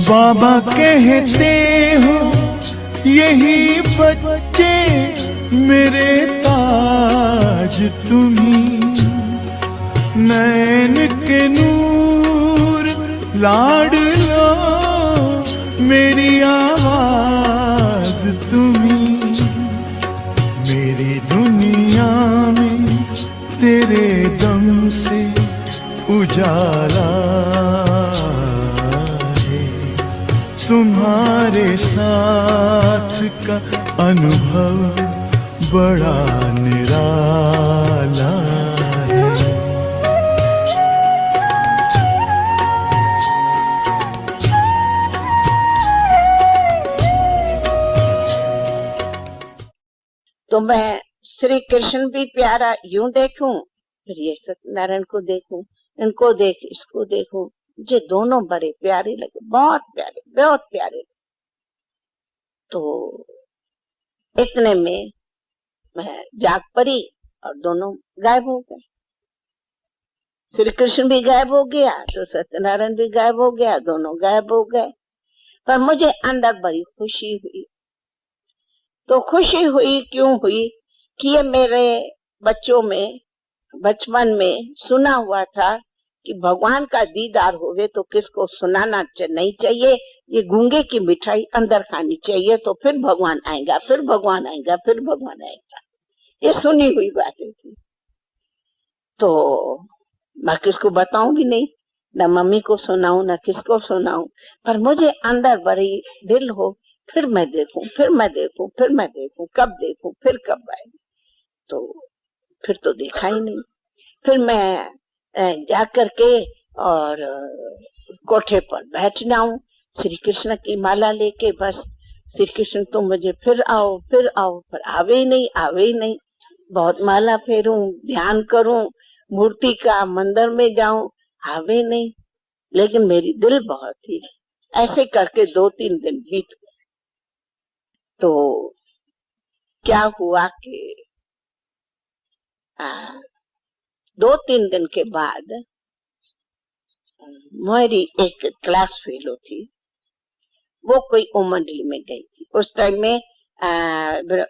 बाबा कहते हो यही बच्चे मेरे ताज तुम्ही, नैन के नूर लाडलो मेरी आवाज तुम्ही, मेरी दुनिया में तेरे दम से उजाला है, तुम्हारे साथ का अनुभव बड़ा निराला है। तो मैं श्री कृष्ण भी प्यारा यूं देखूं, फिर ये सत्यनारायण को देखूं, इनको देख इसको देखूं, मुझे दोनों बड़े प्यारे लगे, बहुत प्यारे, बहुत प्यारे। तो इतने में मैं जाग पड़ी और दोनों गायब हो गए। श्री कृष्ण भी गायब हो गया तो सत्यनारायण भी गायब हो गया, दोनों गायब हो गए। पर मुझे अंदर बड़ी खुशी हुई। तो खुशी हुई क्यों हुई कि ये मेरे बच्चों में बचपन में सुना हुआ था कि भगवान का दीदार होवे तो किसको सुनाना नहीं चाहिए, ये गूंगे की मिठाई अंदर खानी चाहिए तो फिर भगवान आएगा, फिर भगवान आएगा, फिर भगवान आएगा। ये सुनी हुई बातें थी। तो मैं किसको बताऊं भी नहीं, न मम्मी को सुनाऊं न किसको सुनाऊं, पर मुझे अंदर बड़ी दिल हो फिर मैं देखूं, फिर मैं देखूं, फिर मैं देखूं, कब देखूं, फिर कब आए। तो फिर तो देखा ही नहीं। फिर मैं जा करके और कोठे पर बैठ जाऊं श्री कृष्ण की माला लेके, बस श्री कृष्ण तो मुझे फिर आओ, फिर आओ, पर आवे ही नहीं, आवे ही नहीं। बहुत माला फेरूं, ध्यान करूं, मूर्ति का मंदिर में जाऊं, आवे नहीं। लेकिन मेरी दिल बहुत थी। ऐसे करके 2-3 दिन बीत गए। तो क्या हुआ कि 2-3 दिन के बाद मेरी एक क्लास फेलो थी, वो कोई ओम मंडली में गई थी। उस टाइम में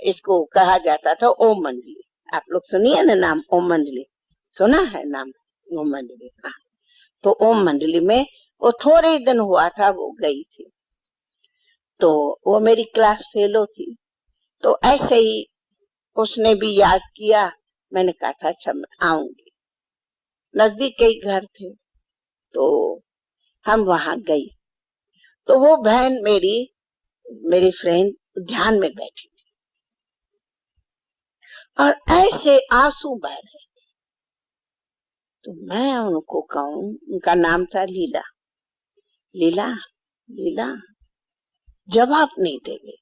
इसको कहा जाता था ओम मंडली। आप लोग सुनिए ना नाम ओम मंडली, सुना है नाम ओम मंडली? हाँ। तो ओम मंडली में वो थोड़े दिन हुआ था, वो गई थी। तो वो मेरी क्लास फेलो थी। तो ऐसे ही उसने भी याद किया, मैंने कहा था अच्छा मैं आऊंगी। नजदीक कई घर थे तो हम वहां गई। तो वो बहन मेरी फ्रेंड ध्यान में बैठी थी और ऐसे आंसू बह रहे। तो मैं उनको कहूं, उनका नाम था लीला, लीला लीला जवाब नहीं दे रही,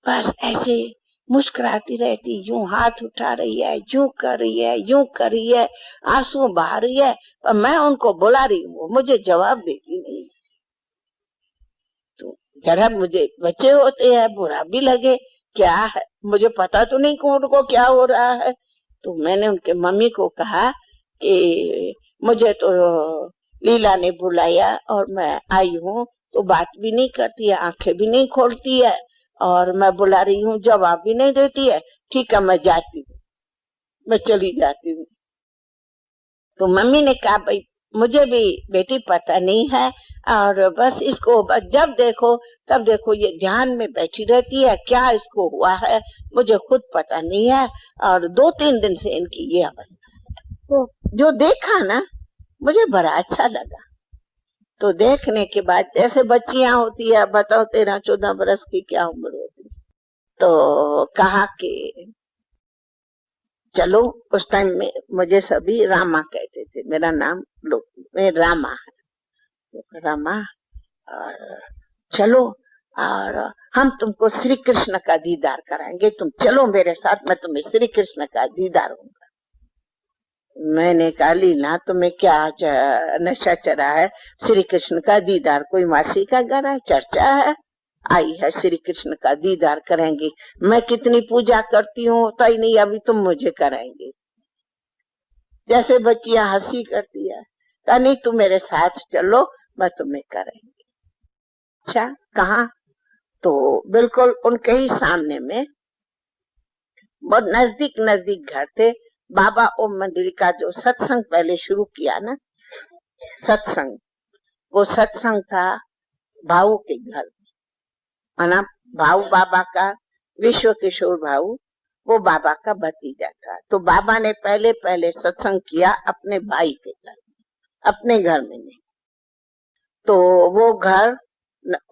बस ऐसे मुस्कुराती रहती, यूं हाथ उठा रही है, यूं कर रही है, यूं कर रही है, आंसू बहा रही है, पर मैं उनको बुला रही हूँ, मुझे जवाब देती नहीं। तो जरा मुझे बच्चे होते हैं, बुरा भी लगे, क्या है मुझे पता तो नहीं कौन को क्या हो रहा है। तो मैंने उनके मम्मी को कहा कि मुझे तो लीला ने बुलाया और मैं आई हूँ, तो बात भी नहीं करती है, आंखें भी नहीं खोलती है, और मैं बुला रही हूँ जवाब भी नहीं देती है। ठीक है मैं जाती हूँ, मैं चली जाती हूँ। तो मम्मी ने कहा भाई मुझे भी बेटी पता नहीं है, और बस इसको बस जब देखो तब देखो ये ध्यान में बैठी रहती है, क्या इसको हुआ है मुझे खुद पता नहीं है, और 2-3 दिन से इनकी ये अवस्था। तो जो देखा ना मुझे बड़ा अच्छा लगा। तो देखने के बाद जैसे बच्चियां होती है, बताओ 13-14 बरस की क्या उम्र होती, तो कहा कि चलो, उस टाइम में मुझे सभी रामा कहते थे, मेरा नाम में रामा है, तो रामा और चलो और हम तुमको श्री कृष्ण का दीदार कराएंगे, तुम चलो मेरे साथ, मैं तुम्हें श्री कृष्ण का दीदार होगा। मैंने कहा लीला तुम्हें क्या नशा चढ़ा है, श्री कृष्ण का दीदार कोई मासी का घर है, चर्चा है, आई है श्री कृष्ण का दीदार करेंगे। मैं कितनी पूजा करती हूँ तो ही नहीं, अभी तुम मुझे कराएंगे। जैसे बच्चियां हंसी करती है, कहा नहीं तुम मेरे साथ चलो मैं तुम्हें कराएंगे। अच्छा कहाँ? तो बिल्कुल उनके ही सामने में, बहुत नजदीक नजदीक घर थे। बाबा ओम मंदिर का जो सत्संग पहले शुरू किया ना, सत्संग, वो सत्संग था भाऊ के घर में। ना भाऊ बाबा का, विश्व किशोर भाऊ, वो बाबा का भतीजा था। तो बाबा ने पहले पहले सत्संग किया अपने भाई के घर, अपने घर में नहीं। तो वो घर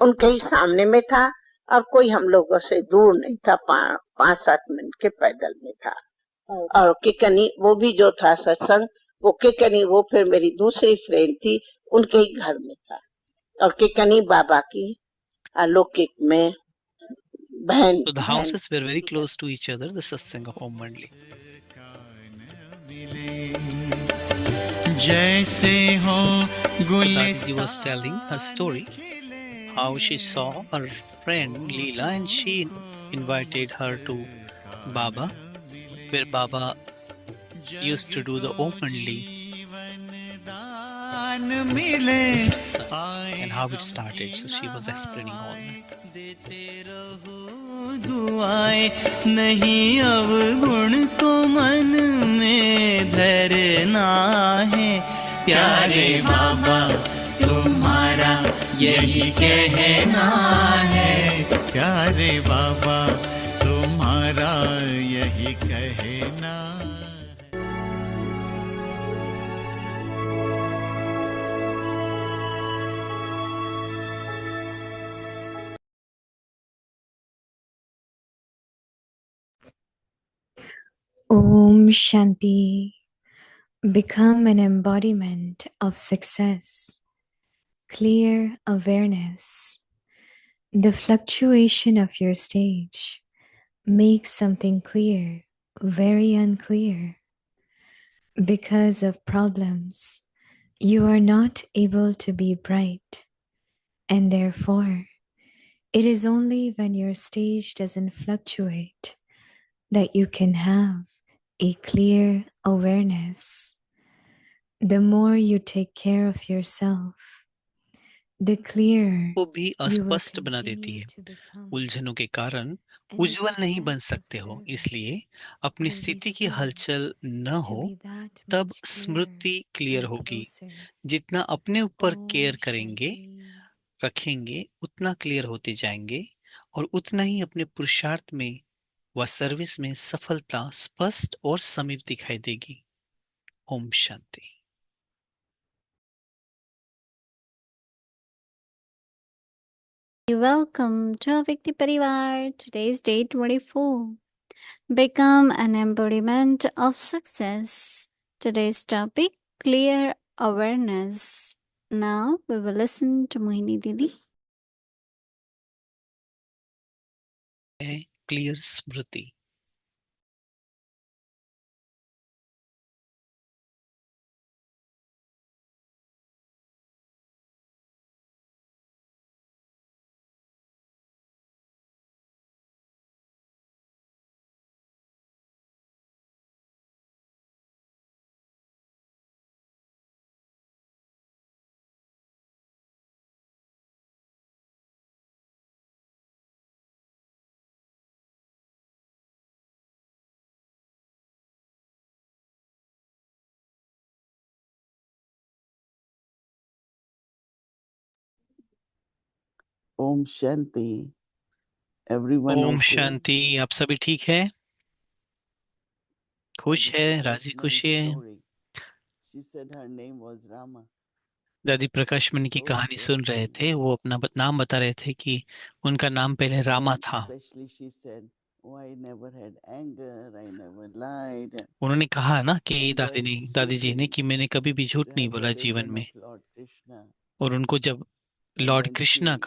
उनके ही सामने में था और कोई हम लोगों से दूर नहीं था, 5-7 मिनट के पैदल में था। और किकनी वो भी जो था सत्संग, वो किकनी वो फिर मेरी दूसरी फ्रेंड थी, उनके ही घर में था। और किकनी बाबा की अलौकिक में बहन। So the houses were very close to each other, the satsang of Om Mandli. जैसे हो So Dadiji was telling her story, how she saw her friend Leela and she invited her to Baba, where Baba used to do the Om Mandli satsang and how it started. So she was explaining all that. दुआएं नहीं अवगुण को मन में धरना है, प्यारे बाबा तुम्हारा यही कहना है, प्यारे बाबा तुम्हारा यही कहना। Om Shanti. Become an embodiment of success, clear awareness. The fluctuation of your stage makes something clear very unclear. Because of problems, you are not able to be bright, and therefore, it is only when your stage doesn't fluctuate that you can have a clear awareness. The more you take care of yourself, the clearer को भी you will अस्पष्ट बना देती continue है। to become. उलझनों के कारण And the उज्जवल नहीं बन success of सकते हो, service इसलिए अपनी will be स्थिति की seen हलचल न to हो be that तब much clearer Smriti clear and होगी। closer. जितना अपने ऊपर Om केयर करेंगे, Shanti. रखेंगे, उतना क्लियर होते जाएंगे और उतना ही अपने पुरुषार्थ में व सर्विस में सफलता स्पष्ट और समीप दिखाई देगी। Om Shanti. Welcome to Avikti Parivar. Today is day 24. Become an embodiment of success. Today's topic, clear awareness. Now we will listen to Mohini Didi. Clear Smriti. ओम शांति एवरीवन। ओम शांति। आप सभी ठीक है? खुश है? राजी खुशी है? दादी प्रकाश मणि की कहानी सुन रहे थे। वो अपना नाम बता रहे थे कि उनका नाम पहले रामा था। उन्होंने कहा ना कि दादी जी ने कि मैंने कभी भी झूठ नहीं बोला जीवन में। और उनको जब लॉर्ड कृष्णा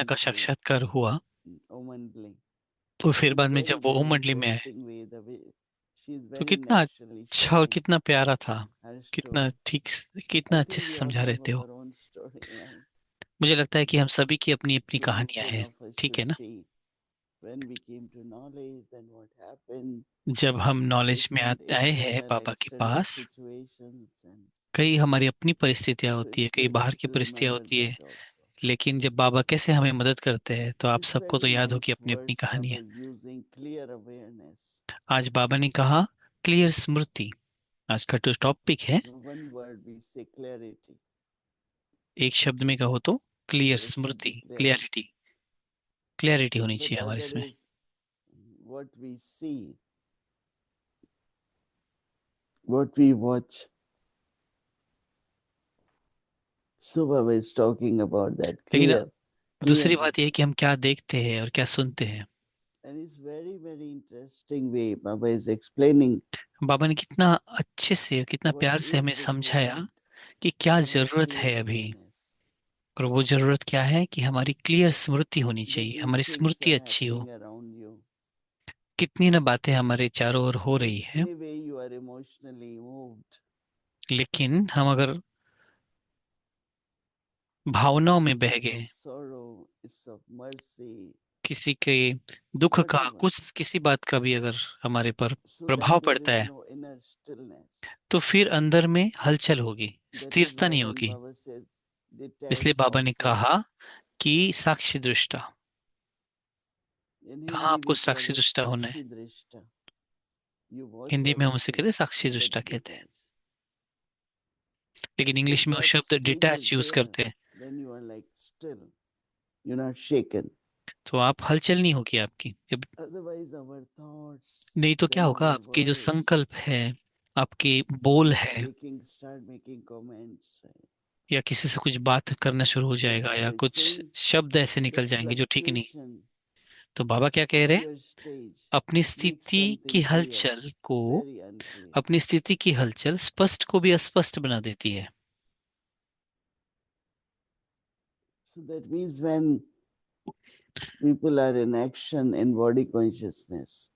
का साक्षात्कार हुआ, तो फिर बाद में जब वो ओम मंडली में आए तो कितना अच्छा और कितना प्यारा था, कितना ठीक, कितना अच्छे से समझा रहे थे वो। मुझे लगता है कि हम सभी की अपनी अपनी कहानियां हैं, ठीक है ना। जब हम नॉलेज में आए हैं बाबा के पास, कई हमारी अपनी परिस्थितियां होती है, कई बाहर की परिस्थितियां होती है, लेकिन जब बाबा कैसे हमें मदद करते हैं तो आप This सबको तो very याद nice होगी अपनी अपनी words कहानी Baba है। is using, clear awareness. आज बाबा ने कहा क्लियर स्मृति, आज का जो टॉपिक है। So one word we say clarity. एक शब्द में कहो तो clear There should Smriti, be clarity. Clarity, clarity होनी But चाहिए हमारे other इसमें। is what we see, what we watch. So Baba is talking about that लेकिन clear, दूसरी clear बात यह है कि हम क्या देखते हैं और क्या सुनते हैं। and it's very, very interesting way Baba is explaining बाबा ने कितना अच्छे से, कितना what प्यार से हमें is समझाया required कि क्या for जरूरत clear है अभी। awareness. और वो जरूरत क्या है कि हमारी क्लियर स्मृति होनी That चाहिए, means हमारी things स्मृति are अच्छी हो। happening around you. कितनी ना बातें हमारे चारों ओर हो But रही है, anyway, you are emotionally moved. लेकिन हम अगर भावनाओं में बह It's गए, of sorrow, it's of mercy, किसी के दुख का, whatever. कुछ किसी बात का भी अगर हमारे पर So प्रभाव then there पड़ता is है, no inner stillness. तो फिर अंदर में हलचल होगी, That is स्थिरता why नहीं when होगी। Baba says इसलिए detached बाबा ने observer, कहा कि साक्षी दृष्टा, in कहाँ Hindi आपको we call साक्षी it दृष्टा होना है। Sakshi Drishta. You watch Hindi में हम उसे कहते everything, हैं साक्षी but दृष्टा कहते हैं, detached. लेकिन If इंग्लिश में वो that शब्द state detach is use there, करते हैं। then you are like still. You're not shaken. तो आप हलचल नहीं होगी आपकी जब, Otherwise, our thoughts, नहीं तो क्या then होगा, our आपके जो words, संकल्प है, आपके बोल है, start making comments. Right? या किसी से कुछ बात करना शुरू हो So जाएगा, या Baba is कुछ saying शब्द ऐसे the निकल जाएंगे जो ठीक नहीं। fluctuation तो बाबा क्या कह of रहे हैं, your stage अपनी makes स्थिति की something clear, हलचल को, very unclear. अपनी स्थिति की हलचल स्पष्ट को भी अस्पष्ट बना देती है। So that means when people are in action in body consciousness,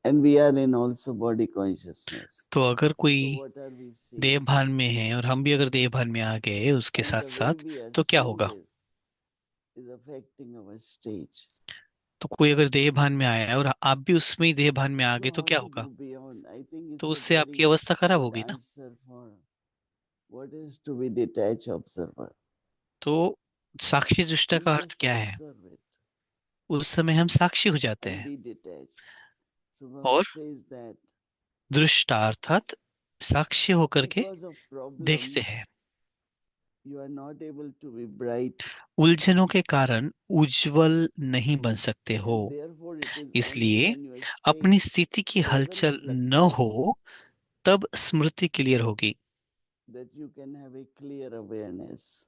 and we are in also body consciousness. तो अगर कोई So what are we seeing? देह भान में है और हम भी अगर देह भान में आ गए उसके And साथ the way साथ, we are तो क्या seeing होगा। this is affecting our stage. तो कोई अगर देह भान में आया है और आप भी उसमें ही देह भान में आ गए So तो how क्या to होगा। go beyond? I think तो it's a उससे आपकी very अवस्था खराब good होगी ना। answer for what is to be detached observer. तो साक्षी दृष्टा We का अर्थ just क्या है, observe it उस समय हम साक्षी हो जाते and हैं, be detached. So Baba और says that दृष्टा अर्थात साक्षी होकर के because of देखते problems, हैं। you are not able to be bright. उलझनों के कारण उज्जवल नहीं बन सकते हो, And therefore it is only इसलिए when your अपनी state स्थिति की doesn't हलचल न fluctuate हो तब स्मृति क्लियर होगी। that you can have a clear awareness.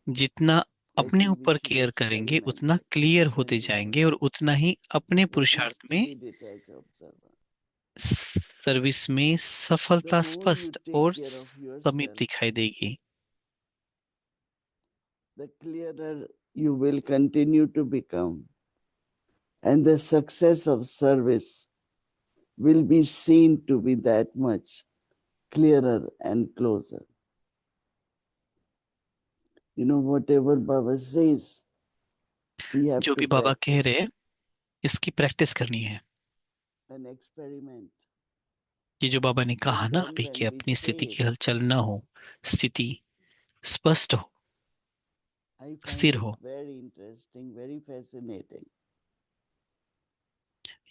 जितना I अपने think we ऊपर should केयर करेंगे experiment उतना that क्लियर होते जाएंगे, और 24/7. उतना ही अपने That is पुरुषार्थ to में, be detached observer. सर्विस में The सफलता more you स्पष्ट take और care of समीप yourself, दिखाई देगी। the clearer you will continue to become. And the success of service will be seen to be that much clearer and closer. You know, whatever Baba says, we have जो to भी बाबा कह रहे practice हैं इसकी practice करनी है। and experiment. ये जो बाबा ने But कहा ना then अभी कि when we अपनी say स्थिति it, की हलचल न हो, स्थिति स्पष्ट हो, I find स्थिर it हो, very interesting, very fascinating.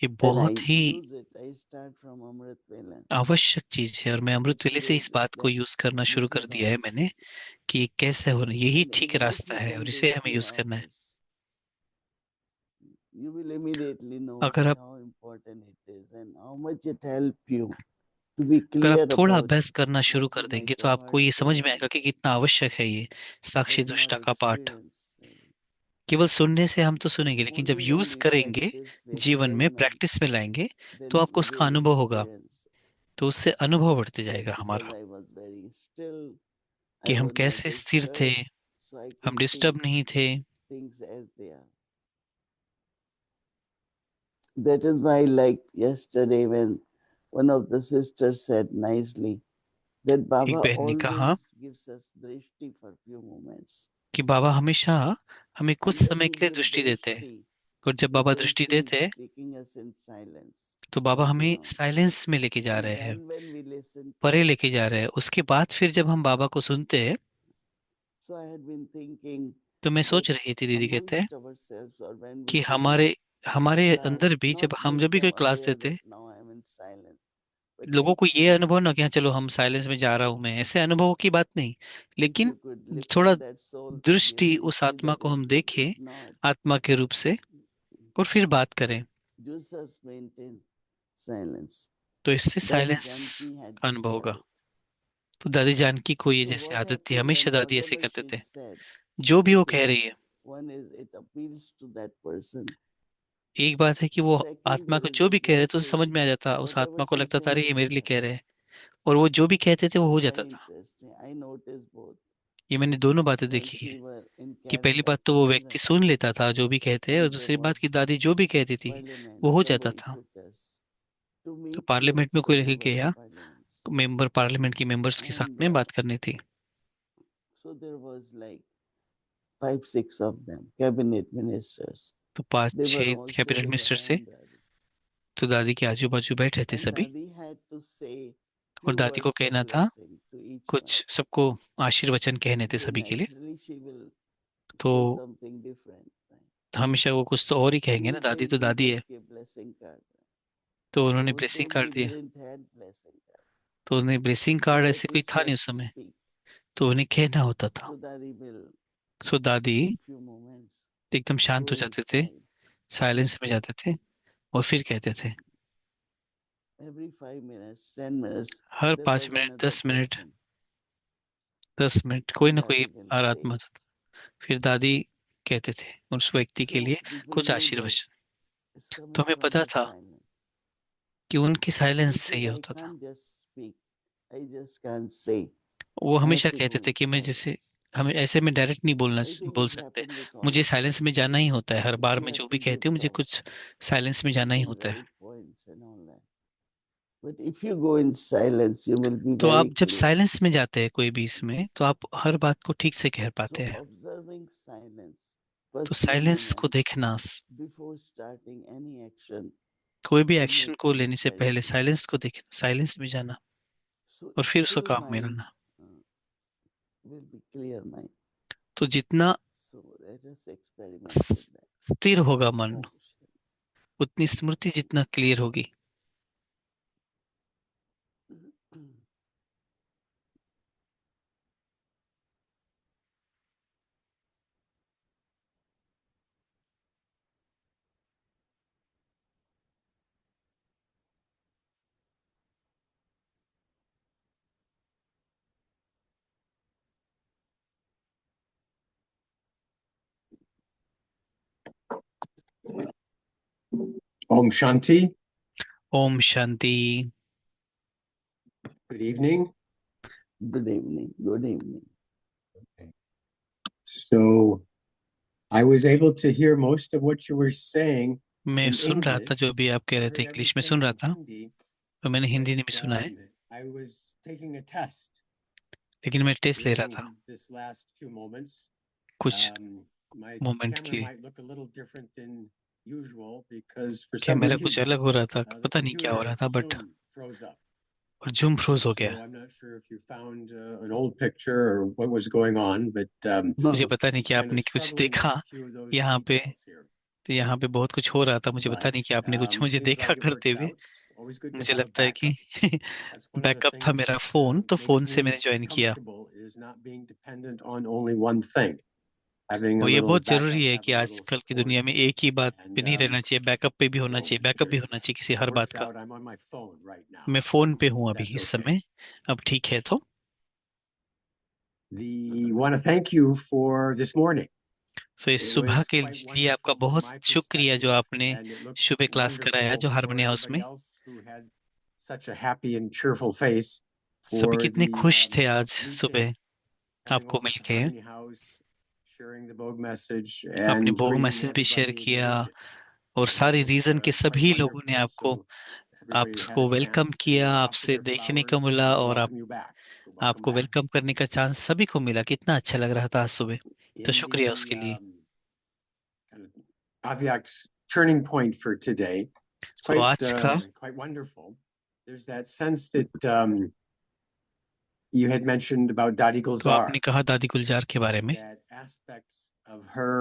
ये And I बहुत ही use it. I start from Amrit Vela. आवश्यक चीज है। और मैं अमृत वेले से इस Explain बात को that यूज करना शुरू this कर is दिया how है it मैंने, should be. कि ये कैसे हो, यही And ठीक रास्ता है और immediately इसे when हमें they यूज see करना है। others, you will immediately know अगर that आप how important it is and how much it helps you to be अगर आप clear थोड़ा about अभ्यास करना शुरू what कर you देंगे might तो have आपको heard ये so समझ में many आएगा कि times कितना आवश्यक है ये साक्षी but not दृष्टा का पाठ। experience. केवल सुनने से हम तो सुनेंगे, It's लेकिन जब only when यूज we करेंगे, practice, we जीवन में experiment, प्रैक्टिस में लाएंगे, तो then आपको we उसका will अनुभव होगा। experience तो उससे अनुभव बढ़ते that जाएगा because हमारा, I was very still, कि I हम was not कैसे स्थिर थे, disturbed, so I हम could see डिस्टर्ब नहीं थे। things as they are. That is why I liked yesterday when one of the sisters said nicely that एक Baba बहन ने कहा always gives us drishti for few moments. कि बाबा हमेशा हमें कुछ And when समय he के लिए gives दृष्टि देते हैं, drishti, और जब he बाबा दृष्टि देते simply is हैं taking us in silence, तो बाबा way हमें beyond. साइलेंस में लेके जा And रहे हैं, then when we listen to परे him, लेके जा रहे हैं। उसके बाद फिर जब हम बाबा को सुनते हैं So I had been thinking तो मैं that सोच रही थी, दीदी कहते हैं, amongst ourselves, or when we कि give हमारे a हमारे class, अंदर भी जब not हम make जब भी कोई them क्लास aware देते, that now I am in silence, but लोगों each को ये one, अनुभव ना कि हाँ चलो हम साइलेंस में जा रहा हूं मैं, ऐसे अनुभव की बात नहीं, if लेकिन you could lift थोड़ा up that soul दृष्टि again and उस see आत्मा that को हम it देखें is not, आत्मा के रूप से, और फिर बात करें, just us maintain silence. तो इससे Dadi साइलेंस Janki had का this अनुभव होगा। habit. तो दादी जानकी को ये So जैसे what आदत थी, happened हमेशा then, दादी ऐसे whatever करते she थे, said, जो भी वो okay, कह रही है, one is it appeals to that person. एक बात है कि वो Second, आत्मा there को is जो a भी कह रहे तो समझ blessing. में आ जाता, उस Whatever आत्मा को she लगता था said अरे ये will मेरे लिए कह happen. रहे हैं, और वो जो भी कहते थे वो हो जाता Very था। interesting. I noticed both. ये मैंने दोनों बातें While देखी she है, were in कि पहली Calcutta, बात तो वो Canada, व्यक्ति सुन लेता था जो भी कहते हैं, और and there दूसरी बात was की दादी जो भी कहती थी parliament. वो हो जाता Somebody था। took us to तो meet few of पार्लियामेंट में the कोई लेके member of गया, parliament. मेंबर पार्लियामेंट के मेंबर्स के साथ And में बात करनी थी, so there was like 5-6 of them, cabinet ministers. तो 5 They were 6 all cabinet sitting minister थे, around Dadi. तो दादी के आजू बाजू बैठे थे And सभी, Dadi had to say और few दादी को words of कहना था, blessing to each one. कुछ सबको आशीर्वचन कहने थे So सभी के लिए, naturally she will तो say something different. Right? हमेशा वो कुछ तो और ही कहेंगे ना, Please दादी तो इनके दादी है। बस के blessing card. तो उन्होंने Those blessing days card we दिया, didn't had blessing card. तो उन्हें blessing So card we had ऐसे to कोई था नहीं उस say, समय, speak. तो उन्हें कहना होता था। So Dadi will सो दादी take few moments, एकदम शांत go हो जाते थे, inside and साइलेंस में say. जाते थे, और फिर कहते थे। Every 5 minutes, 10 minutes, her there 5 was minute another 10 minute person. 10 minute कोई And ना कोई Dadi will हर say. आत्मा था। फिर दादी कहते थे उस व्यक्ति के So लिए people कुछ knew that आशीर्वचन, it's तो coming हमें from पता her था silence. कि उनके साइलेंस She से said, ही I होता था। can't just speak. I just can't say. वो I have हमेशा to कहते go थे in कि मैं जैसे silence. हमें ऐसे में डायरेक्ट नहीं I think बोल this सकते, happened with all मुझे of साइलेंस us. में जाना ही होता है, हर बार You मैं have जो भी to give कहती हूँ मुझे that कुछ साइलेंस में जाना ही and होता है। right points and all that. But if you go in silence, you will be तो very आप जब clear. साइलेंस में जाते हैं कोई भी इसमें, तो आप हर बात को ठीक से कह पाते So हैं। observing silence, तो first few साइलेंस को moments देखना, before starting any action कोई भी will एक्शन make को things लेने से very पहले clear. साइलेंस को देखना, साइलेंस में जाना, So और फिर उसको still काम में mind लाना। will be clear mind. तो जितना So let us experiment with that. स्थिर होगा मन, Oh, उतनी स्मृति जितना क्लियर होगी। Om Shanti. Om Shanti. Good evening. Good evening. Good evening. So I was able to hear most of what you were saying मैं in सुन रहा था English. जो भी आप कह I रहे heard थे, इंग्लिश में everything सुन रहा in था, Hindi, और मैंने हिंदी में भी but सुना है, I was taking a test लेकिन मैं टेस्ट ले रहा during था this last few moments. कुछ My मोमेंट camera के, might look a little different than usual because for some camera कुछ reason अलग हो रहा था, the पता नहीं क्या हो रहा था, बट Zoom froze up. और जूम फ्रोज हो So गया। I'm not sure if you found an old picture or what was going on, but मुझे पता नहीं कि kind आपने of कुछ struggling देखा with a few of those यहाँ पे, details here. तो यहाँ पे बहुत कुछ हो रहा था, मुझे पता नहीं कि आपने कुछ मुझे Seems देखा like it करते works हुए। out. Always good to मुझे have a लगता है कि backup. That's one of the backup था things मेरा that फोन, तो फोन makes से me मैंने ज्वाइन किया। comfortable is not being dependent on only one thing. Having a और ये little बहुत backup, जरूरी है have कि a little आजकल की support. दुनिया में एक ही बात पे And नहीं रहना चाहिए, बैकअप पे भी होना so चाहिए, बैकअप भी होना चाहिए किसी it हर बात works का। out. I'm on my phone right now. मैं फोन पे हूँ अभी That's इस okay. समय, अब ठीक है। तो want to thank you for this morning. सो इस It सुबह was के quite लिए आपका wonderful from बहुत my शुक्रिया जो perspective, आपने and it looked सुबह क्लास कराया wonderful जो for हारमोनी हाउस everybody में। else who had such a happy and cheerful face सभी for कितने the खुश थे आज meeting, सुबह coming आपको over to मिलके। Harmony House, sharing the Vogue message, आपने and भोग bringing मैसेज भी शेयर everybody the किया, region. और It सारे was रीजन के quite सभी लोगों ने wonderful. आपको So everybody had आपको a वेलकम chance किया, to offer आपसे their देखने को flowers मिला, and और welcome you back. So welcome आपको back. वेलकम करने का चांस सभी को मिला। कितना अच्छा लग रहा था आज सुबह, तो In शुक्रिया the उसके लिए। kind of Avyak's turning point for today, it's तो आज का quite wonderful. There's that sense that you had mentioned about Dadi तो Gulzar, आपने कहा दादी गुलजार के बारे में, that aspect of her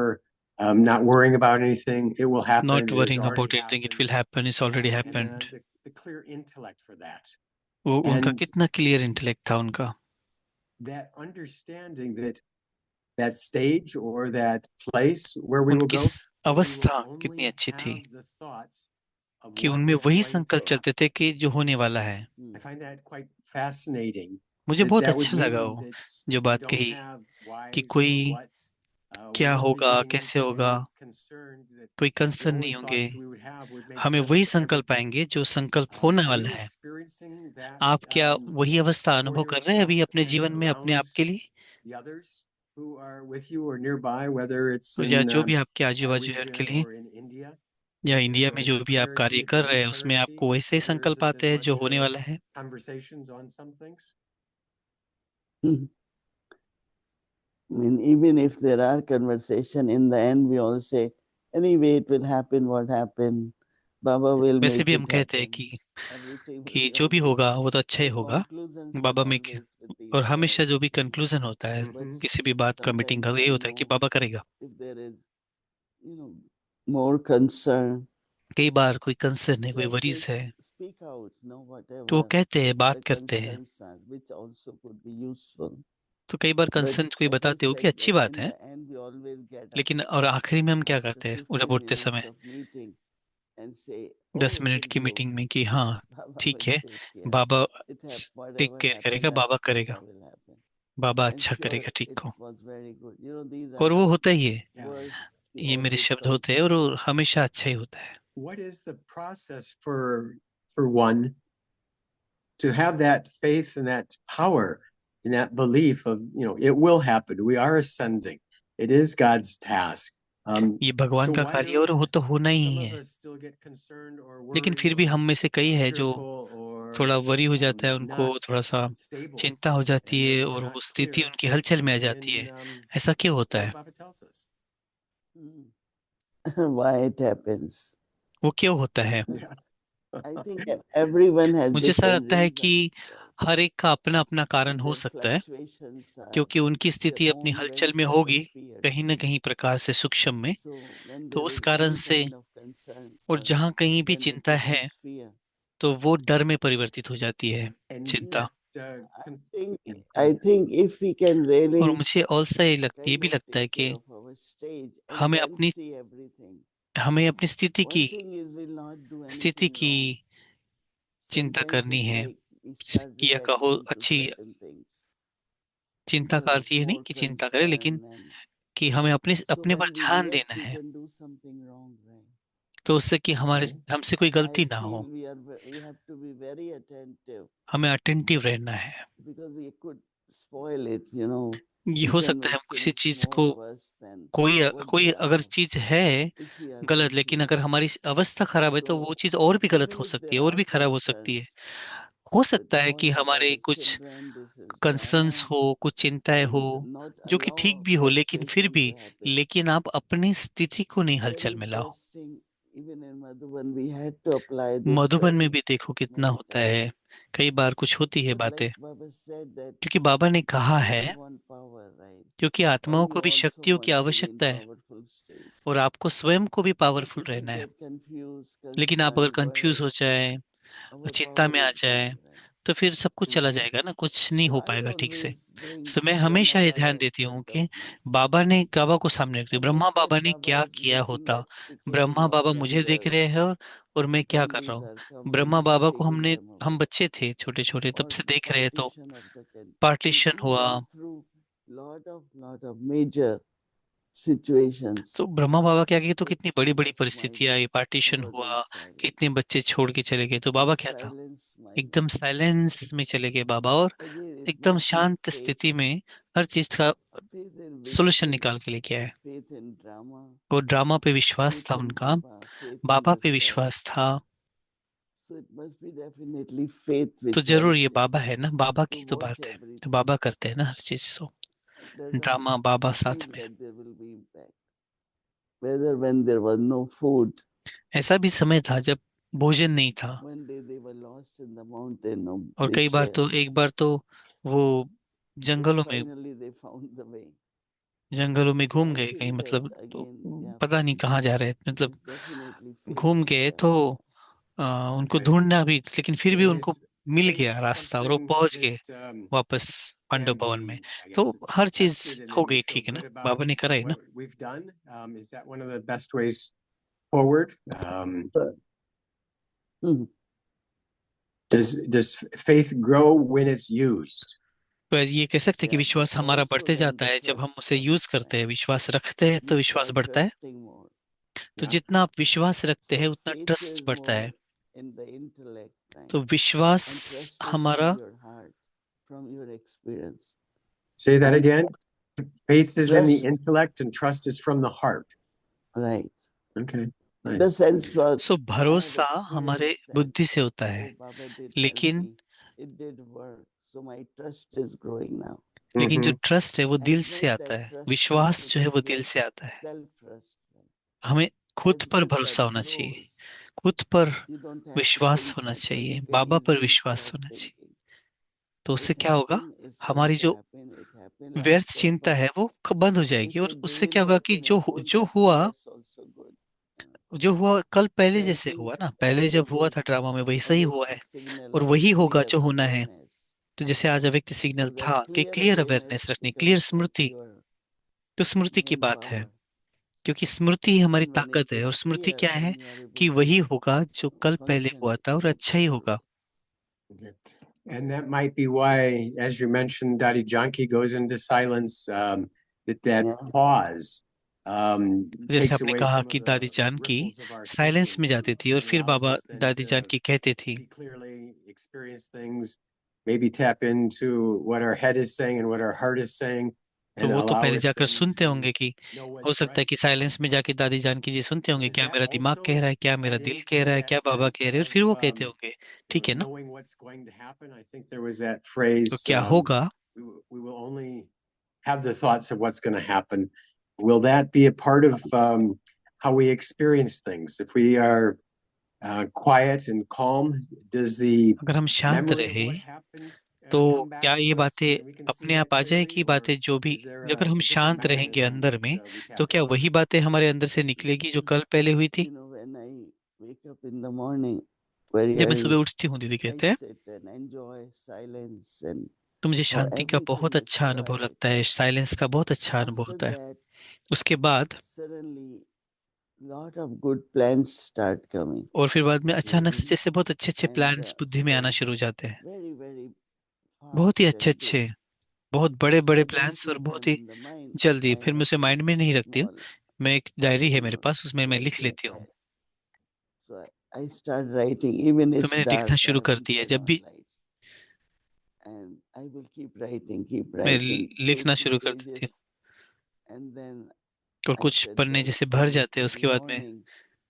not worrying about anything, it will happen, not it has worrying already about anything, it happened, will happen, it's already and happened. the clear intellect for that. वो उनका And कितना clear intellect था उनका, that understanding that that stage or that place where we will उनकी go, we will अवस्था कितनी only अच्छी थी have the thoughts of कि what उनमें is वही going संकल्प to चलते थे कि जो होने वाला है। I find that quite fascinating. मुझे That बहुत that would अच्छा लगा mean वो that जो we बात don't कही have कि whys कोई or whats. We क्या won't be होगा, getting कैसे into होगा, any concern that कोई the कंसर्न only नहीं होंगे। thoughts that we would have would make हमें sense वही for संकल्प everybody. आएंगे जो संकल्प होने Are वाला you है। experiencing that आप क्या वही अवस्था for अनुभव कर रहे हैं अभी yourself अपने and जीवन में अपने around आप के लिए, the others who are with you or nearby, whether it's या in जो भी आपके our आजू बाजू है region उनके लिए, or in India? या Is इंडिया में there जो भी आप कार्य clarity, कर greater रहे हैं उसमें clarity, आपको वैसे ही or संकल्प isn't आते as हैं जो much होने वाला है? conversations on some things? I mean, even if there are conversation, in the end we all say, anyway, it will happen what happened. Baba will वैसे make भी हम it कहते हैं happen. Everything will कि be जो भी okay. होगा वो तो अच्छा ही The होगा, conclusions बाबा come में always with these और हमेशा जो words. भी कंक्लूजन होता है Mhm. किसी भी बात का, मीटिंग का, Sometimes ये I होता है कि know बाबा करेगा। if there is, more concern, कई बार कोई कंसर्न है, it's कोई like they वरीज है, speak out, तो वो whatever कहते हैं, the बात करते हैं। concerns are, which also could be useful. तो कई बार But कंसर्न कोई as I बताते हो कि said, अच्छी that बात in है, the end we always get up लेकिन और आखिरी में हम क्या after करते हैं 15 जब उठते minutes समय, of meeting and say, 10 oh, minute की think so, मीटिंग में कि हाँ Baba ठीक will है, take care. बाबा It have take whatever care happen, करेगा, बाबा that's करेगा, Baba will happen. Baba And अच्छा sure, करेगा, ठीक it हो। was very good. These और are वो the होता ही है, Yeah. words we ये मेरे always शब्द come होते to हैं और know. वो हमेशा अच्छा ही होता है। What is the process for one to have that faith and that power and that belief of, it will happen. We are ascending. It is God's task. ये भगवान So का why कार्य है और do वो तो होना ही some of है, us still get concerned or लेकिन worried फिर भी or हम में से कई है जो fearful or थोड़ा वरी हो जाता है, उनको not थोड़ा सा stable, चिंता हो जाती and है they're और not वो स्थिति clear उनकी हलचल में आ जाती in है। ऐसा क्यों होता what है? Baba tells us? Why it happens. वो क्यों होता है? Yeah. I think everyone has मुझे ऐसा different लगता है कि reasons. हर एक का अपना अपना कारण हो Their सकता है, fluctuations are क्योंकि उनकी their स्थिति अपनी own हलचल very में subtle होगी fears. कहीं न कहीं प्रकार से सूक्ष्म में। So when तो there उस is कारण any से, kind of concern, और or जहाँ कहीं भी then it चिंता है becomes fear. तो वो डर में परिवर्तित हो जाती है, And चिंता। I think if we can और really मुझे और सा ये kind भी of लगता है take कि care of our stage and हमें then अपनी see everything. हमें अपनी One thing is we'll not do स्थिति anything की wrong. चिंता Sometimes करनी it's है, like we start या कहो reacting to अच्छी certain things चिंता का because अर्थ of ये नहीं more कि चिंता करें, लेकिन concern, and कि हमें अपने so अपने पर when we ध्यान react देना we है, can do something wrong, right? तो उससे कि हमारे हमसे कोई I गलती ना हो। feel we have to be very attentive हमें अटेंटिव रहना है। because we could spoil it, ये we हो can सकता है make हम किसी things चीज more को, worse than कोई what कोई they अगर are चीज है if we are गलत, very लेकिन अगर clear. हमारी अवस्था खराब है तो वो So चीज और भी गलत even हो if सकती there है, और are भी खराब हो सकती है। concerns हो that सकता है कि what about हमारे the कुछ children, this is concerns drama, हो, कुछ चिंताएं हो, then not जो कि ठीक allow भी हो, लेकिन फिर frustration भी, to happen. लेकिन आप अपनी स्थिति को नहीं It's very हलचल में लाओ। interesting. Even in Madhuban, we had to apply this Madhuban में very भी देखो कितना many होता है, times. कई बार कुछ होती है But बातें, like Baba said that क्योंकि बाबा ने कहा we है, all want power, right? क्योंकि Or आत्माओं we को भी also शक्तियों की want to be in आवश्यकता है powerful stage. और आपको स्वयं को भी But पावरफुल if we रहना है। get confused, लेकिन आप अगर concerned, कंफ्यूज हो worried, जाए और our चिंता power में आ is जाए gone, right? तो फिर सब कुछ चला जाएगा ना, कुछ नहीं So हो I पाएगा ठीक से। always bring तो मैं Brahma हमेशा ये ध्यान Baba in देती हूँ front of कि me. बाबा को सामने रखती हूँ, And I Brahma Baba said, ने Baba क्या is किया looking होता। at taking ब्रह्मा of बाबा मुझे देख रहे members. हैं और मैं क्या कर रहा Families हूँ। are coming ब्रह्मा and बाबा को taking them हम away. बच्चे थे छोटे छोटे, तब Or से the देख रहे हैं, तो partition of the country. Partition We हुआ। went through lot of major situations. तो ब्रह्मा बाबा के आगे तो With कितनी बड़ी so बड़ी much परिस्थितियां आई, migrate, पार्टीशन Baba हुआ, went silent. कितने बच्चे छोड़ के चले गए, तो बाबा With क्या था, silence, एकदम migrate. साइलेंस में चले गए बाबा, और Again, it एकदम must be शांत faith. स्थिति में हर चीज का Faith in सोल्यूशन victory, निकाल के लेके आए। faith in drama, वो ड्रामा पे विश्वास faith था in उनका, Baba, faith in Baba the पे self. विश्वास था। So it must be definitely faith तो which जरूर helped ये him बाबा है ना, बाबा to की तो watch बात है, तो everything. बाबा करते हैं ना हर चीज को, There's a ड्रामा बाबा साथ thing में। that there will be impact. Whether when there was no food, ऐसा भी समय था जब भोजन नहीं था, one day they were lost in the mountain of और कई बार Beshare. तो एक बार तो वो जंगलों में Finally, they found the way. So घूम I गए कहीं, think that मतलब तो again, yeah, पता नहीं कहाँ जा रहे थे, मतलब there's definitely घूम faith गए तो उनको Okay. ढूंढना भी, लेकिन फिर भी So उनको is मिल faith गया रास्ता और वो something पहुंच गए that वापस पांडव can भवन में। be, I तो guess, it's हर चीज tested and हो then you गई, feel ठीक है ना, good about बाबा ने करा है ना। what we've done? Is that one of the best ways forward? Mhm. Does faith grow when it's used? तो ये कह सकते हैं कि Yeah, but विश्वास हमारा also बढ़ते then जाता the है जब हम trust उसे यूज comes. करते हैं, Right? विश्वास रखते हैं तो You विश्वास start बढ़ता है। trusting more. तो Yeah. जितना आप विश्वास रखते हैं So उतना faith ट्रस्ट is बढ़ता है। more in the intellect, right? तो विश्वास And trust is from हमारा, your heart, from your experience. Say that I again. Faith is in the trust, intellect and trust is from the heart. right? Okay. In the Nice. sense what so I have भरोसा हमारे experienced that, बुद्धि से होता है, oh, Baba did help लेकिन me. It did work. So my trust is growing now. लेकिन जो Mhm. Trust है वो And दिल से when आता that है, trust विश्वास also जो है वो comes दिल like से आता है। self-trust, right? हमें खुद As पर when भरोसा that होना चाहिए, grows, खुद पर you don't have to विश्वास think होना much and चाहिए, you can बाबा पर easily विश्वास stop होना चाहिए। thinking. तो उससे It क्या होगा, happened, it's going हमारी to जो happen, it happened like व्यर्थ for चिंता है वो बंद हो जाएगी, if और it उससे didn't क्या होगा कि happen, it won't जो happen, हुआ, that's also good. जो हुआ कल पहले So I जैसे think हुआ ना, पहले Baba जब हुआ था gives ड्रामा में वैसा ही हुआ awake है, signal और of वही होगा clear जो होना है। awareness. तो जैसे आज अव्यक्त सिग्नल So that था कि clear क्लियर awareness अवेयरनेस रखनी, clear becomes like Smriti, your तो स्मृति की main बात है, power. क्योंकि स्मृति ही हमारी And when it ताकत है, और is स्मृति clear, क्या है then you are able कि to वही होगा जो कल पहले function हुआ था और अच्छा ही effectively. होगा। Okay. And that might be why, as you mentioned, Daddy Janki goes into silence, that Yeah. pause जैसे takes आपने away कहा some कि of दादी the जान की ripples of our silence thinking में जाती थी, और and फिर allows बाबा us then दादी जान to की कहते थी, see clearly, experience things, maybe tap into what our head is saying and what our heart is saying, तो and वो तो allow पहले us जाकर then सुनते to होंगे कि know हो what's सकता है right. कि साइलेंस में जाके दादी जानकी जी सुनते होंगे, Is क्या that मेरा दिमाग कह also रहा है, क्या मेरा get दिल कह into रहा है, that क्या बाबा sense कह रहे हैं, और of फिर वो कहते होंगे, ठीक है ना। knowing what's going to happen? I think there was that तो phrase, क्या होगा, we will only have the thoughts of what's going to happen. Will that be a part of how we experience things? If we are quiet and calm, does the अगर हम शांत memory of रहे what happened तो come back क्या ये to us बातें and we can see अपने that आप आ clearly? जाएगी, Or बातें जो भी, is there अगर a हम different शांत रहेंगे mechanism अंदर में, that we तो tap क्या into? वही बातें हमारे अंदर से निकलेगी जो कल पहले हुई थी। You know, when I wake up in the morning very जब मैं सुबह early, उठती हूँ, दीदी I कहते हैं, sit and enjoy silence and तो मुझे how शांति का बहुत everything is अच्छा अनुभव quiet. लगता है, साइलेंस का बहुत अच्छा अनुभव After होता है। that, उसके बाद suddenly lot of good plans start coming. और फिर बाद में अचानक से जैसे बहुत अच्छे अच्छे And प्लान्स बुद्धि में आना शुरू हो जाते हैं, very, very बहुत ही fast अच्छे and good. अच्छे, बहुत बड़े So बड़े I don't प्लान्स, और keep बहुत them he in the mind. जल्दी। I फिर मैं have उसे माइंड this में नहीं रखती हूँ, small, मैं एक डायरी है you मेरे know, पास, उसमें मैं लिख writing लेती हूँ। pad. So I start writing, even तो it's मैंने लिखना dark, I शुरू कर haven't दिया, turned जब on भी lights. And I will keep मैं writing लिखना pages, शुरू कर देती pages. हूँ, And then और I कुछ said, पन्ने well, जैसे भर when it जाते हैं, will be उसके बाद में morning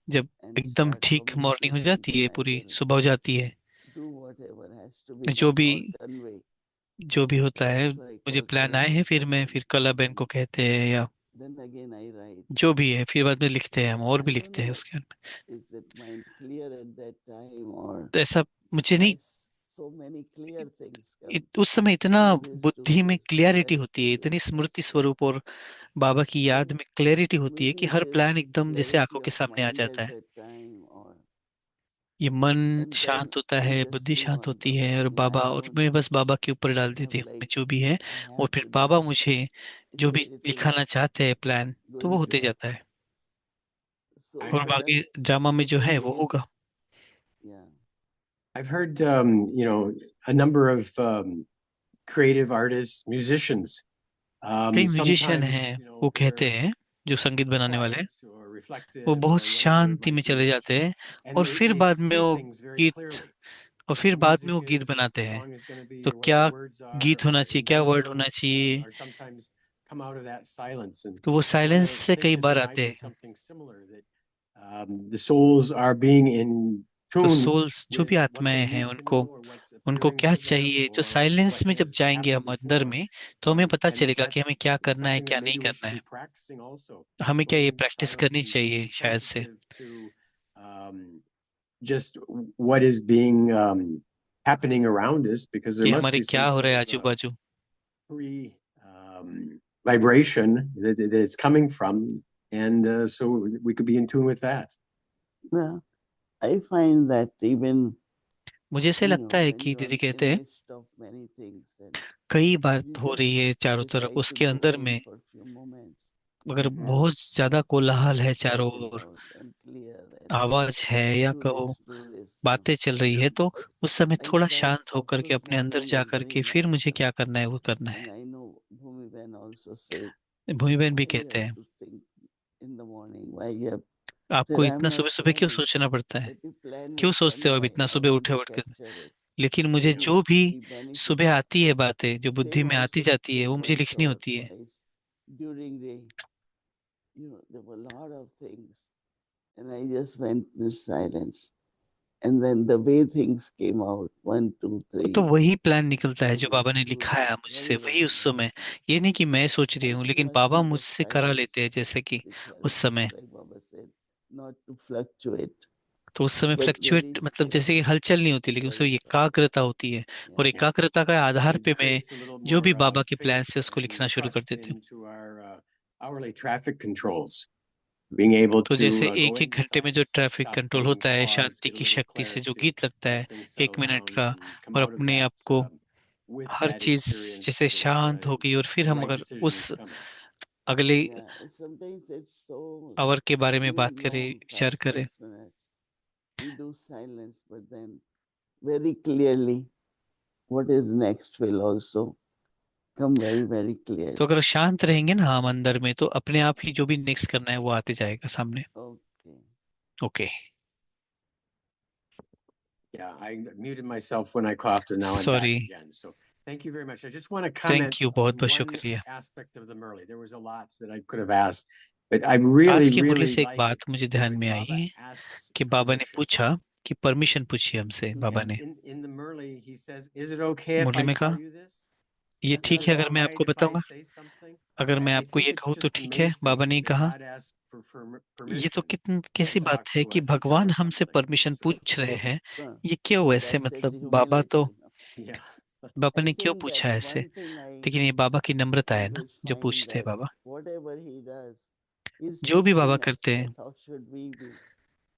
जब and एकदम start ठीक मॉर्निंग हो communicating, जाती then है, I पूरी will सुबह हो जाती है, do whatever has to be जो done भी or done way. होता है, So I मुझे call प्लान आए हैं, Kalabhai फिर मैं Satsang. फिर कला बहन को कहते हैं, या Then again I write. जो भी है, फिर बाद में लिखते हैं हम, और I भी don't लिखते हैं know, उसके बाद में। is that mind clear at that time or तो ऐसा मुझे नहीं, why so many clear things come? उस समय इतना From this to बुद्धि में this, from क्लियरिटी that होती to है, इतनी this. स्मृति स्वरूप और बाबा की याद So में क्लैरिटी होती है कि maybe it her is plan एकदम जैसे clarity आंखों के of सामने आ mind जाता at है। that time or ये मन and then शांत होता I है, just बुद्धि live शांत on होती Baba. है, और You know, बाबा, I और don't मैं बस बाबा के ऊपर डाल have देती हूँ मैं like जो भी है, I और have फिर to do बाबा it. मुझे It's जो a भी little दिखाना चाहते हैं प्लान, तो वो going to होते जाता happen. है, So I और in heard, that बाकी ड्रामा में जो है different वो ways, होगा। yeah. I've heard, a number of creative artists, musicians. कई म्यूजिशियन Sometimes, हैं, वो कहते they're हैं, जो संगीत बनाने वाले हैं, quiet or वो reflective बहुत or whatever it शांति में might चले be, जाते हैं, and और फिर they बाद में see वो things very गीत, clearly. और What फिर the बाद में वो music गीत is, what बनाते the हैं। song is going to be, तो or what the क्या words are, गीत होना or चाहिए, क्या वर्ड intentional, होना चाहिए, or sometimes come out of that silence. And तो वो I want साइलेंस to से think कई that बार there might आते be हैं। something similar, that the souls are being in तो tune सोल्स जो with भी what they आत्माएं हैं, need to उनको know, or what's उनको appearing क्या to them, चाहिए, जो or साइलेंस what में जब has जाएंगे happened हम अंदर before. में, तो हमें पता And that चलेगा कि हमें क्या that's करना है, something that क्या नहीं maybe we करना should है। be practicing also, हमें क्या going ये into प्रैक्टिस silence करनी and चाहिए being शायद से। sensitive to um, just what is being happening around us, because there कि must हमारे be क्या some हो sort रहा है of आजू बाजू। free vibration that it's coming from, and so we could be in tune with that. Yeah, I find that even मुझे ऐसे लगता है when कि you are दीदी in कहते हैं midst of many things and कई you बात हो रही है just चारों तरफ, decide to उसके go अंदर out में for a few moments अगर and बहुत ज्यादा कोलाहल है चारों settle ore, out and clear and आवाज है या do कहो this. बातें चल रही है, तो उस समय And थोड़ा that शांत होकर के was अपने अंदर happening जा is करके very फिर मुझे natural. क्या करना है वो करना And है। I know Bhumi Ben also says, भूमि बहन भी why you कहते have हैं to think in the morning, why you have. आपको Said, I'm इतना not सुबह सुबह क्यों planning सोचना पड़ता है, that you plan क्यों it, tell सोचते me हो अब why, इतना how सुबह will उठे you उठ कर। capture it. लेकिन So मुझे it जो भी be beneficial. सुबह आती है बातें जो बुद्धि Same में आती also जाती है, वो came मुझे once लिखनी or होती है। twice during the, there were a lot of things, and I just went to silence. And then the way things came out, 1, 2, 3. तो वही प्लान निकलता है जो I बाबा ने do लिखाया this मुझसे, very, वही very उस समय। nicely. ये नहीं कि मैं सोच रही I हूँ, think लेकिन must बाबा be that मुझसे करा लेते हैं, silence जैसे कि which उस helps, समय। like Baba said, not to fluctuate, तो उस समय but फ्लक्चुएट very मतलब still, जैसे कि हलचल नहीं होती, लेकिन उसमें very still. एकाग्रता होती है, और Yeah. एकाग्रता के आधार It पे मैं creates a little जो भी more बाबा के प्लान faith से उसको and लिखना शुरू कर trust देती हूँ। into our hourly traffic controls. Being able तो to जैसे go एक एक into घंटे में जो silence, traffic stop control thinking, होता है, pause, शांति get a की little शक्ति से जो clarity, गीत लगता let है things 1 मिनट settle का, down, and come और out of अपने that आप को with हर that चीज experience जैसे that शांत हो गई, और फिर the हम right अगर decision उस is coming. अगले Yeah, sometimes it's so hour के बारे में very बात करें, long, विचार 5, करें, 6 minutes. We do silence, but then very clearly what is next will also come very, very clearly. तो अगर शांत रहेंगे ना हम अंदर में, तो अपने आप ही जो भी नेक्स्ट करना है वो आते जाएगा सामने। Okay. Okay, Yeah, I muted myself when I coughed, and now I'm back sorry, again. So thank you very much. I just want to thank comment you, बहुत on बहुत one शुक्रिया। aspect of the Murli. There was a lot that I could have asked, but I really, आज की मुरली really से एक like बात मुझे ध्यान when में आई Baba है asks कि बाबा ने permission. पूछा कि परमिशन पूछी हमसे, बाबा And ने in the Murli, he says, "Is it okay if Murali I में tell कहा, you this? ये ठीक Is है it अगर all मैं right आपको if I बताऊंगा, say something?" अगर मैं I आपको think ये it's कहूँ तो just ठीक है। बाबा amazing ने that कहा, God asks for ये permission तो कितनी to कैसी talk बात है to कि us and tell भगवान us हमसे something. परमिशन So, पूछ रहे हैं, Huh. ये क्यों ऐसे, That's it, मतलब बाबा humility. तो, yeah. बाबा I ने क्यों think that पूछा ऐसे। one thing I लेकिन ये बाबा की नम्रता है ना, always जो find पूछते हैं that Baba. whatever he does, he's जो भी बाबा teaching us करते हैं, that how should we be.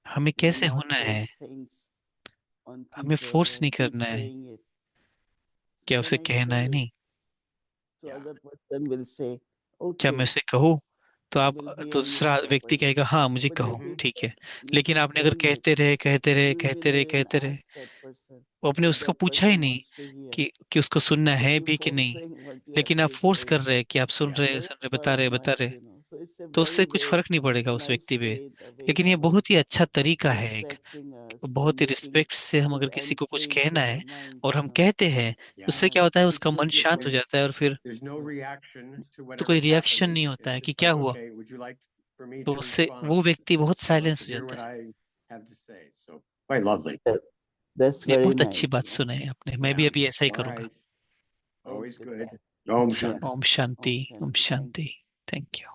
हमें कैसे Not होना है, force things on हमें people फोर्स or नहीं keep करना है, saying it. So क्या when उसे I कहना say है, it, नहीं। so Yeah. other person will say, क्या मैं okay, उसे कहूँ, तो it आप, will be तो on दूसरा you, व्यक्ति Babaji. कहेगा हाँ मुझे But कहो, if you ठीक है। लेकिन keep आपने अगर saying it, कहते रहे कहते रहे you कहते will रहे even कहते रहे, ask that person वो आपने if उसको that पूछा ही person नहीं wants to hear. कि उसको सुनना But है you भी कि नहीं, forcing what you have लेकिन आप to फोर्स say. कर रहे हैं कि आप Yeah. सुन रहे, बता रहे बता रहे, So it's a तो उससे very, कुछ very फर्क नहीं पड़ेगा उस nice व्यक्ति पे। way, the way लेकिन ये Baba बहुत is ही अच्छा तरीका है एक, respecting us बहुत and ही making रिस्पेक्ट से हम is अगर किसी को कुछ entering कहना to है the mind, और हम कहते हैं, उससे Yeah. क्या होता है, It's उसका मन such a शांत हो good, जाता है, और फिर There's no reaction to तो whatever's कोई रिएक्शन happening. नहीं होता It's है कि just क्या like, हुआ, okay, would you like for me तो to उससे respond? वो व्यक्ति बहुत Would you like silence to हो hear जाता what है। I have to say? So quite lovely. that's ये very बहुत अच्छी nice. बात Yeah. सुनाई आपने, मैं भी Yeah. अभी ऐसा ही All करूंगा। right. Always Okay, good. thank- Om अच्छा, Shanti. Om Shanti, Om Om Shanti. Thank you. Shanti, thank you.